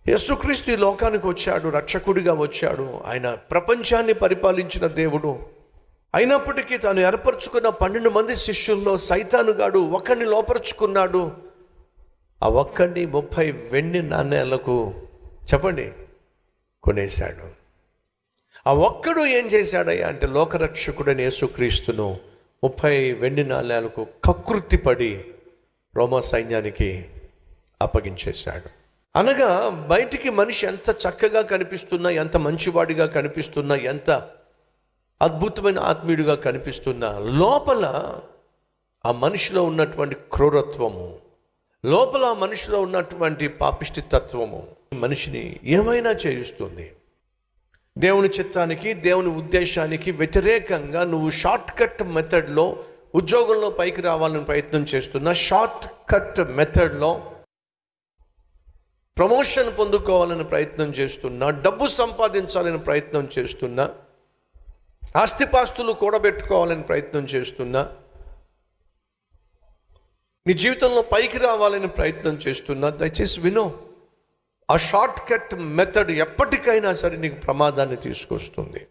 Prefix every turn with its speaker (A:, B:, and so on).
A: యేసుక్రీస్తు ఈ లోకానికి వచ్చాడు, రక్షకుడిగా వచ్చాడు. ఆయన ప్రపంచాన్ని పరిపాలించిన దేవుడు. అయినప్పటికీ తాను ఏర్పరచుకున్న 12 మంది శిష్యుల్లో సైతానుగాడు ఒక్కడిని లోపరుచుకున్నాడు. ఆ ఒక్కడిని 30 వెండి నాణేలకు చెప్పండి కొనేశాడు. ఆ ఒక్కడు ఏం చేశాడయ్యా అంటే లోకరక్షకుడైన యేసుక్రీస్తును 30 వెండి నాణేలకు కకృతిపడి రోమా సైన్యానికి అప్పగించేశాడు. అనగా బయటికి మనిషి ఎంత చక్కగా కనిపిస్తున్నా, ఎంత మంచివాడిగా కనిపిస్తున్నా, ఎంత అద్భుతమైన ఆత్మీయుడిగా కనిపిస్తున్నా, లోపల ఆ మనిషిలో ఉన్నటువంటి క్రూరత్వము, లోపల ఆ మనిషిలో ఉన్నటువంటి పాపిష్టి తత్వము మనిషిని ఏమైనా చేయిస్తుంది. దేవుని చిత్తానికి, దేవుని ఉద్దేశానికి వ్యతిరేకంగా నువ్వు షార్ట్ కట్ మెథడ్లో ఉద్యోగంలో పైకి రావాలని ప్రయత్నం చేస్తున్నా, షార్ట్ కట్ మెథడ్లో ప్రమోషన్ పొందుకోవాలని ప్రయత్నం చేస్తున్నా, డబ్బు సంపాదించాలని ప్రయత్నం చేస్తున్నా, ఆస్తిపాస్తులు కూడబెట్టుకోవాలని ప్రయత్నం చేస్తున్నా, నీ జీవితంలో పైకి రావాలని ప్రయత్నం చేస్తున్నా, దయచేసి వినో. ఆ షార్ట్ కట్ మెథడ్ ఎప్పటికైనా సరే నీకు ప్రమాదాన్ని తీసుకొస్తుంది.